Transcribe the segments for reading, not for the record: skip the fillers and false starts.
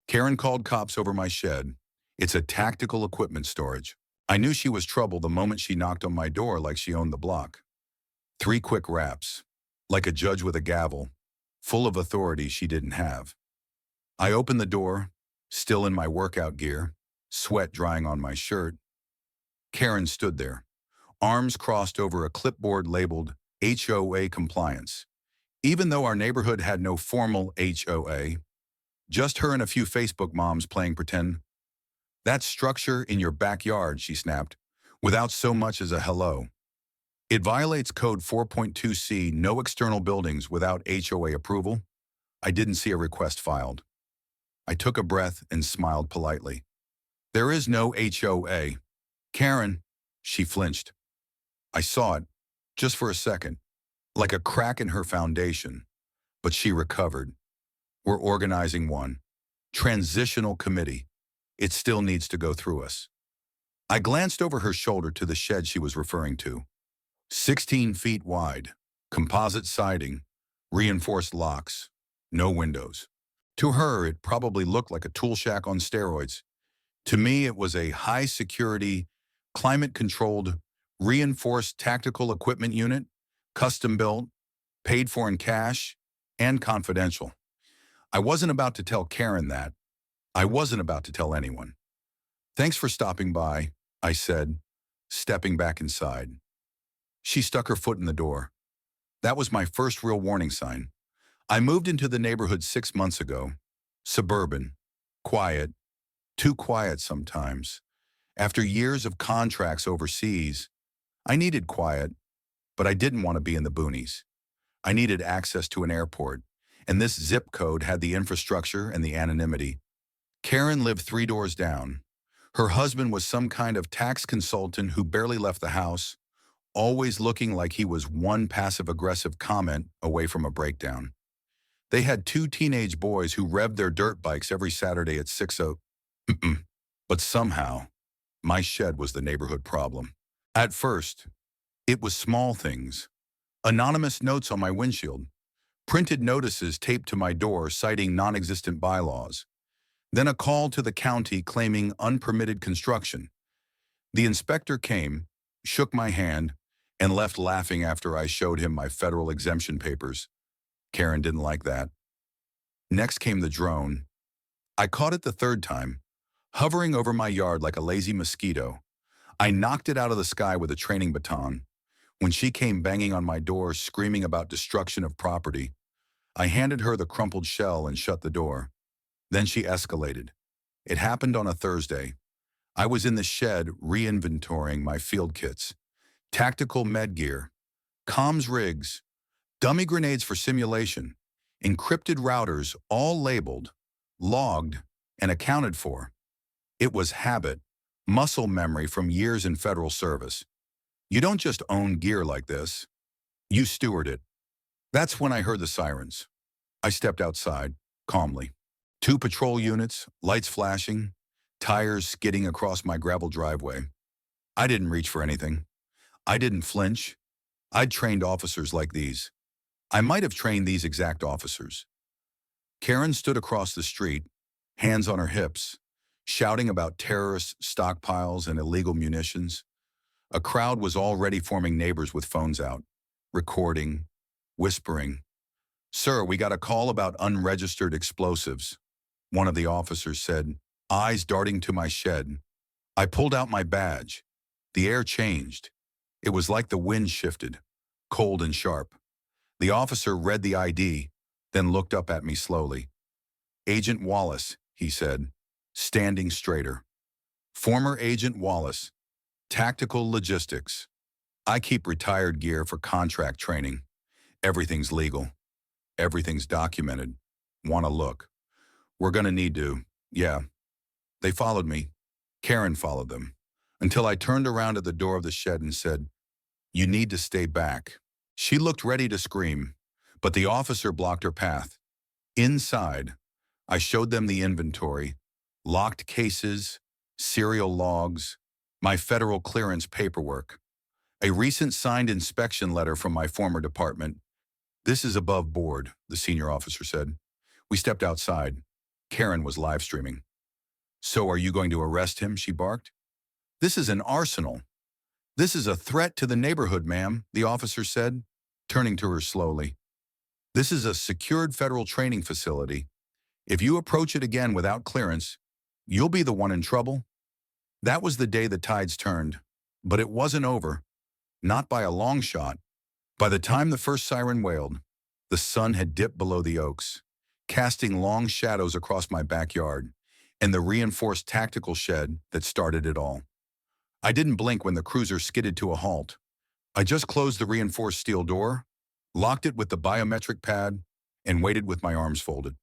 Karen called cops over my shed. It's a tactical equipment storage. I knew she was trouble the moment she knocked on my door like she owned the block. 3 quick raps, like a judge with a gavel, full of authority she didn't have. I opened the door, still in my workout gear, sweat drying on my shirt. Karen stood there, arms crossed over a clipboard labeled HOA compliance. Even though our neighborhood had no formal HOA, just her and a few Facebook moms playing pretend. "That structure in your backyard," she snapped, without so much as a hello. "It violates Code 4.2C, no external buildings without HOA approval." I didn't see a request filed. I took a breath and smiled politely. "There is no HOA. Karen," she flinched. I saw it, just for a second, like a crack in her foundation, but she recovered. "We're organizing one. Transitional committee. It still needs to go through us." I glanced over her shoulder to the shed she was referring to. 16 feet wide, composite siding, reinforced locks, no windows. To her, it probably looked like a tool shack on steroids. To me, it was a high-security, climate-controlled, reinforced tactical equipment unit, custom-built, paid for in cash, and confidential. I wasn't about to tell Karen that. I wasn't about to tell anyone. "Thanks for stopping by," I said, stepping back inside. She stuck her foot in the door. That was my first real warning sign. I moved into the neighborhood 6 months ago. Suburban, quiet, too quiet sometimes. After years of contracts overseas, I needed quiet, but I didn't want to be in the boonies. I needed access to an airport, and this zip code had the infrastructure and the anonymity. Karen lived 3 doors down. Her husband was some kind of tax consultant who barely left the house, always looking like he was one passive-aggressive comment away from a breakdown. They had 2 teenage boys who revved their dirt bikes every Saturday at 6:00. But somehow, my shed was the neighborhood problem. At first, it was small things. Anonymous notes on my windshield, printed notices taped to my door citing non-existent bylaws. Then a call to the county claiming unpermitted construction. The inspector came, shook my hand, and left laughing after I showed him my federal exemption papers. Karen didn't like that. Next came the drone. I caught it the 3rd time, hovering over my yard like a lazy mosquito. I knocked it out of the sky with a training baton. When she came banging on my door, screaming about destruction of property, I handed her the crumpled shell and shut the door. Then she escalated. It happened on a Thursday. I was in the shed re-inventorying my field kits, tactical med gear, comms rigs, dummy grenades for simulation, encrypted routers, all labeled, logged, and accounted for. It was habit, muscle memory from years in federal service. You don't just own gear like this. You steward it. That's when I heard the sirens. I stepped outside, calmly. 2 patrol units, lights flashing, tires skidding across my gravel driveway. I didn't reach for anything. I didn't flinch. I'd trained officers like these. I might have trained these exact officers. Karen stood across the street, hands on her hips, shouting about terrorist stockpiles and illegal munitions. A crowd was already forming neighbors with phones out, recording, whispering. "Sir, we got a call about unregistered explosives," one of the officers said, eyes darting to my shed. I pulled out my badge. The air changed. It was like the wind shifted, cold and sharp. The officer read the ID, then looked up at me slowly. "Agent Wallace," he said, standing straighter. "Former Agent Wallace, Tactical Logistics. I keep retired gear for contract training. Everything's legal. Everything's documented. Want to look? We're going to need to, yeah." They followed me. Karen followed them, until I turned around at the door of the shed and said, "You need to stay back." She looked ready to scream, but the officer blocked her path. Inside, I showed them the inventory, locked cases, serial logs, my federal clearance paperwork, a recent signed inspection letter from my former department. "This is above board," the senior officer said. We stepped outside. Karen was live streaming. "So are you going to arrest him?" she barked. "This is an arsenal. This is a threat to the neighborhood, ma'am," the officer said, turning to her slowly. "This is a secured federal training facility. If you approach it again without clearance, you'll be the one in trouble." That was the day the tides turned. But it wasn't over. Not by a long shot. By the time the first siren wailed, the sun had dipped below the oaks, casting long shadows across my backyard and the reinforced tactical shed that started it all. I didn't blink when the cruiser skidded to a halt. I just closed the reinforced steel door, locked it with the biometric pad, and waited with my arms folded.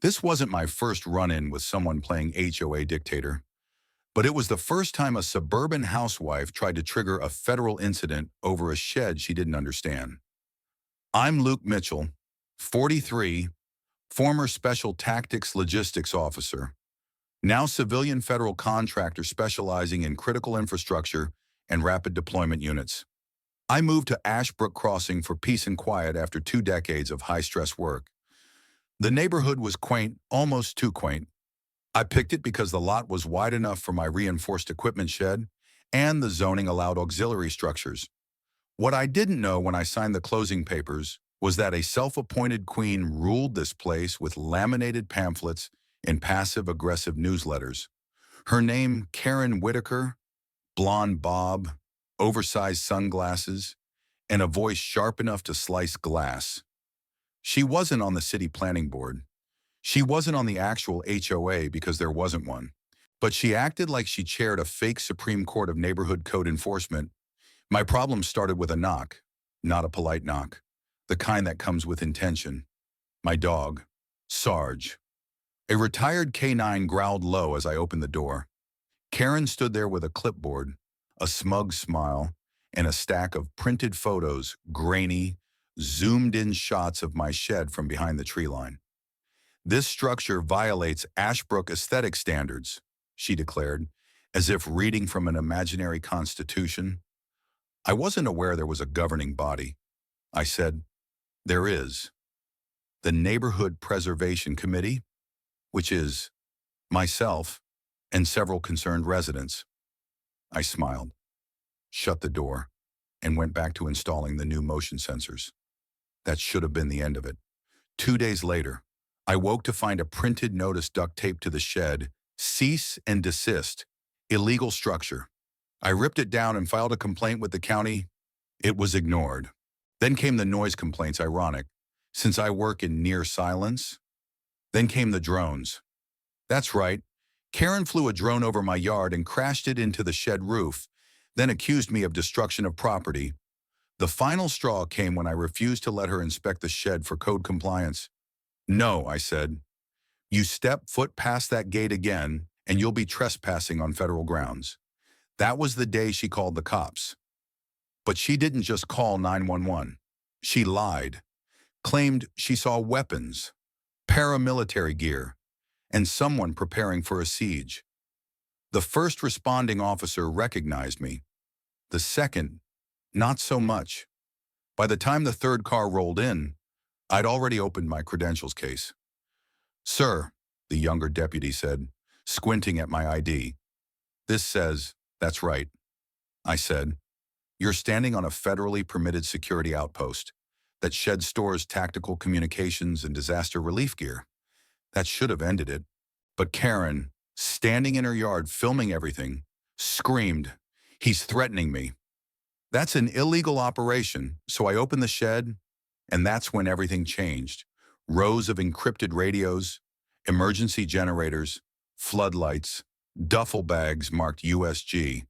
This wasn't my first run-in with someone playing HOA dictator, but it was the first time a suburban housewife tried to trigger a federal incident over a shed she didn't understand. I'm Luke Mitchell, 43, former Special Tactics Logistics Officer, now civilian federal contractor specializing in critical infrastructure and rapid deployment units. I moved to Ashbrook Crossing for peace and quiet after 2 decades of high-stress work. The neighborhood was quaint, almost too quaint. I picked it because the lot was wide enough for my reinforced equipment shed, and the zoning allowed auxiliary structures. What I didn't know when I signed the closing papers was that a self-appointed queen ruled this place with laminated pamphlets and passive-aggressive newsletters. Her name, Karen Whitaker, blonde bob, oversized sunglasses, and a voice sharp enough to slice glass. She wasn't on the city planning board. She wasn't on the actual HOA because there wasn't one. But she acted like she chaired a fake Supreme Court of Neighborhood Code Enforcement. My problem started with a knock, not a polite knock, the kind that comes with intention. My dog, Sarge. A retired canine growled low as I opened the door. Karen stood there with a clipboard, a smug smile, and a stack of printed photos, grainy, zoomed-in shots of my shed from behind the tree line. "This structure violates Ashbrook aesthetic standards," she declared, as if reading from an imaginary constitution. I wasn't aware there was a governing body. I said, "There is. The Neighborhood Preservation Committee, which is myself and several concerned residents." I smiled, shut the door, and went back to installing the new motion sensors. That should have been the end of it. 2 days later, I woke to find a printed notice duct taped to the shed: "Cease and desist. Illegal structure." I ripped it down and filed a complaint with the county. It was ignored. Then came the noise complaints, ironic, since I work in near silence. Then came the drones. That's right. Karen flew a drone over my yard and crashed it into the shed roof, then accused me of destruction of property. The final straw came when I refused to let her inspect the shed for code compliance. "No," I said. "You step foot past that gate again, and you'll be trespassing on federal grounds." That was the day she called the cops. But she didn't just call 911. She lied, claimed she saw weapons, paramilitary gear, and someone preparing for a siege. The first responding officer recognized me. The second, not so much. By the time the third car rolled in, I'd already opened my credentials case. "Sir," the younger deputy said, squinting at my ID. "This says, that's right." I said, "You're standing on a federally permitted security outpost that shed stores tactical communications and disaster relief gear." That should have ended it. But Karen, standing in her yard filming everything, screamed, "He's threatening me." That's an illegal operation, so I opened the shed, and that's when everything changed. Rows of encrypted radios, emergency generators, floodlights, duffel bags marked USG.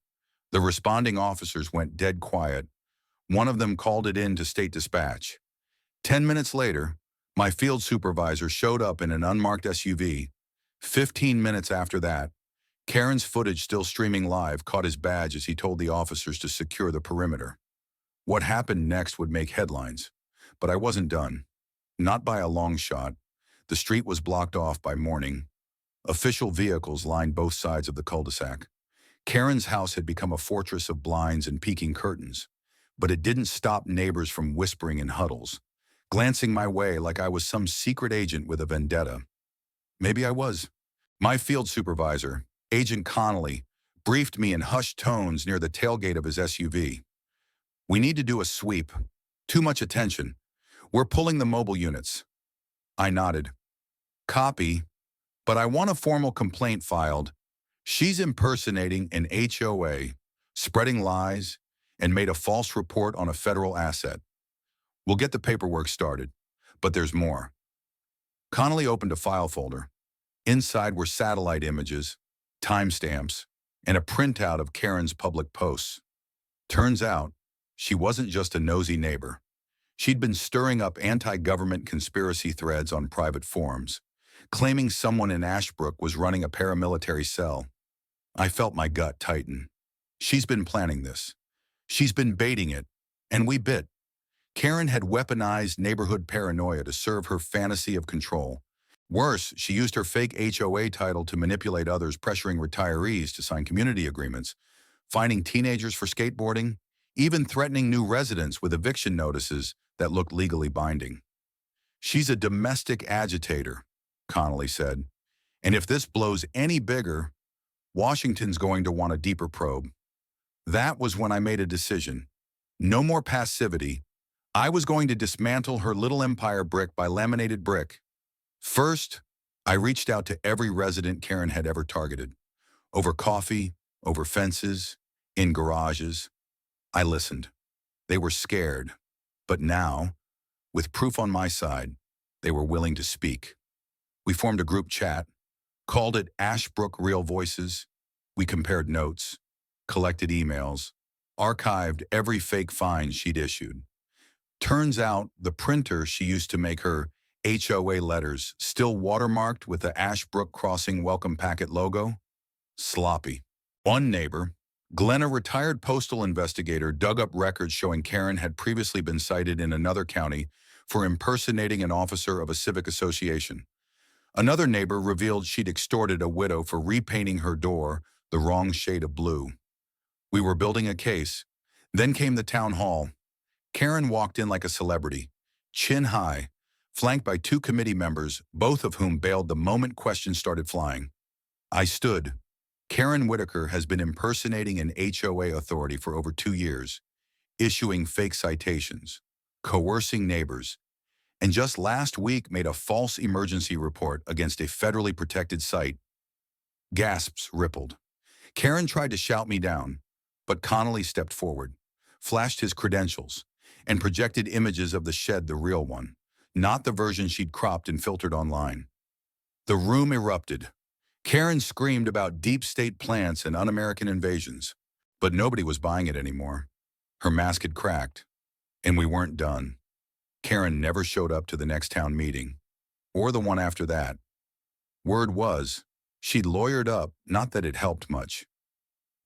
The responding officers went dead quiet. One of them called it in to state dispatch. 10 minutes later, my field supervisor showed up in an unmarked SUV. 15 minutes after that, Karen's footage still streaming live caught his badge as he told the officers to secure the perimeter. What happened next would make headlines. But I wasn't done. Not by a long shot. The street was blocked off by morning. Official vehicles lined both sides of the cul-de-sac. Karen's house had become a fortress of blinds and peeking curtains. But it didn't stop neighbors from whispering in huddles, glancing my way like I was some secret agent with a vendetta. Maybe I was. My field supervisor, Agent Connolly, briefed me in hushed tones near the tailgate of his SUV. We need to do a sweep. Too much attention. We're pulling the mobile units. I nodded. Copy, but I want a formal complaint filed. She's impersonating an HOA, spreading lies, and made a false report on a federal asset. We'll get the paperwork started, but there's more. Connolly opened a file folder. Inside were satellite images, timestamps, and a printout of Karen's public posts. Turns out, she wasn't just a nosy neighbor. She'd been stirring up anti-government conspiracy threads on private forums, claiming someone in Ashbrook was running a paramilitary cell. I felt my gut tighten. She's been planning this. She's been baiting it, and we bit. Karen had weaponized neighborhood paranoia to serve her fantasy of control. Worse, she used her fake HOA title to manipulate others, pressuring retirees to sign community agreements, fining teenagers for skateboarding, even threatening new residents with eviction notices that looked legally binding. She's a domestic agitator, Connolly said, and if this blows any bigger, Washington's going to want a deeper probe. That was when I made a decision. No more passivity. I was going to dismantle her little empire brick by laminated brick. First, I reached out to every resident Karen had ever targeted. Over coffee, over fences, in garages. I listened. They were scared. But now, with proof on my side, they were willing to speak. We formed a group chat, called it Ashbrook Real Voices. We compared notes, collected emails, archived every fake fine she'd issued. Turns out the printer she used to make her HOA letters, still watermarked with the Ashbrook Crossing welcome packet logo, sloppy. One neighbor, Glenn, a retired postal investigator, dug up records showing Karen had previously been cited in another county for impersonating an officer of a civic association. Another neighbor revealed she'd extorted a widow for repainting her door the wrong shade of blue. We were building a case. Then came the town hall. Karen walked in like a celebrity, chin high, flanked by two committee members, both of whom bailed the moment questions started flying. I stood. Karen Whitaker has been impersonating an HOA authority for over 2 years, issuing fake citations, coercing neighbors, and just last week made a false emergency report against a federally protected site. Gasps rippled. Karen tried to shout me down, but Connolly stepped forward, flashed his credentials, and projected images of the shed, the real one, not the version she'd cropped and filtered online. The room erupted. Karen screamed about deep state plants and un-American invasions, but nobody was buying it anymore. Her mask had cracked, and we weren't done. Karen never showed up to the next town meeting, or the one after that. Word was, she'd lawyered up, not that it helped much.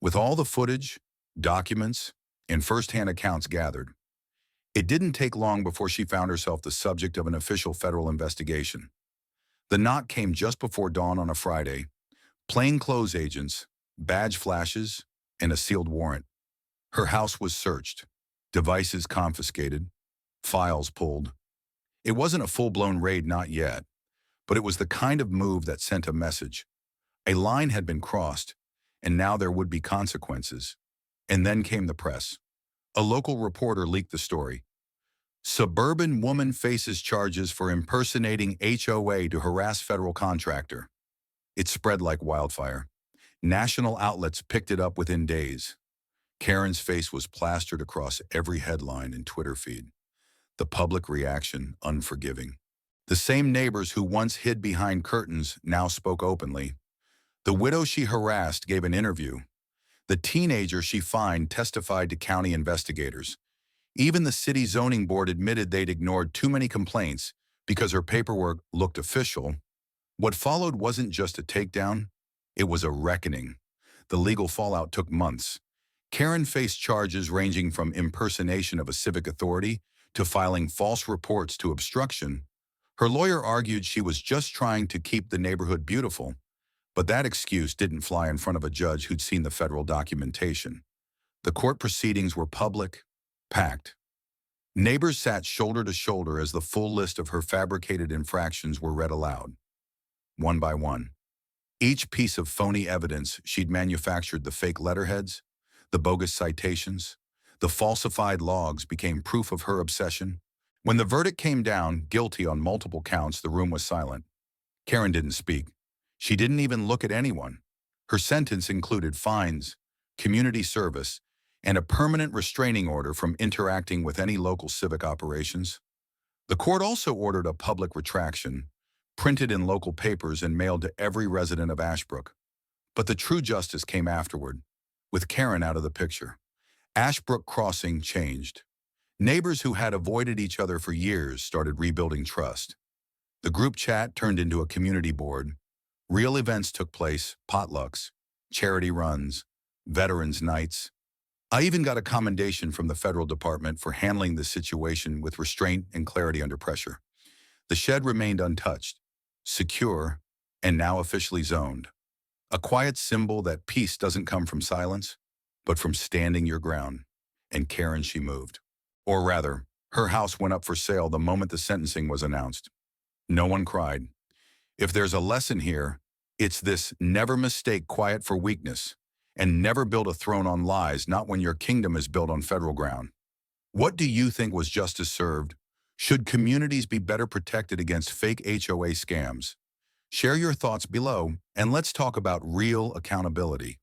With all the footage, documents, and first-hand accounts gathered, it didn't take long before she found herself the subject of an official federal investigation. The knock came just before dawn on a Friday. Plainclothes agents, badge flashes, and a sealed warrant. Her house was searched, devices confiscated, files pulled. It wasn't a full-blown raid, not yet, but it was the kind of move that sent a message. A line had been crossed, and now there would be consequences. And then came the press. A local reporter leaked the story. Suburban woman faces charges for impersonating HOA to harass federal contractor. It spread like wildfire. National outlets picked it up within days. Karen's face was plastered across every headline and Twitter feed. The public reaction unforgiving. The same neighbors who once hid behind curtains now spoke openly. The widow she harassed gave an interview. The teenager she fined testified to county investigators. Even the city zoning board admitted they'd ignored too many complaints because her paperwork looked official. What followed wasn't just a takedown, it was a reckoning. The legal fallout took months. Karen faced charges ranging from impersonation of a civic authority to filing false reports to obstruction. Her lawyer argued she was just trying to keep the neighborhood beautiful, but that excuse didn't fly in front of a judge who'd seen the federal documentation. The court proceedings were public, packed. Neighbors sat shoulder to shoulder as the full list of her fabricated infractions were read aloud. one by one. Each piece of phony evidence she'd manufactured, the fake letterheads, the bogus citations, the falsified logs, became proof of her obsession. When the verdict came down, guilty on multiple counts, the room was silent. Karen didn't speak. She didn't even look at anyone. Her sentence included fines, community service, and a permanent restraining order from interacting with any local civic operations. The court also ordered a public retraction, printed in local papers and mailed to every resident of Ashbrook. But the true justice came afterward, with Karen out of the picture. Ashbrook Crossing changed. Neighbors who had avoided each other for years started rebuilding trust. The group chat turned into a community board. Real events took place: potlucks, charity runs, veterans nights. I even got a commendation from the federal department for handling the situation with restraint and clarity under pressure. The shed remained untouched, secure, and now officially zoned. A quiet symbol that peace doesn't come from silence, but from standing your ground. And Karen, she moved. Or rather, her house went up for sale the moment the sentencing was announced. No one cried. If there's a lesson here, it's this: never mistake quiet for weakness, and never build a throne on lies, not when your kingdom is built on federal ground. What do you think was justice served? Should communities be better protected against fake HOA scams? Share your thoughts below, and let's talk about real accountability.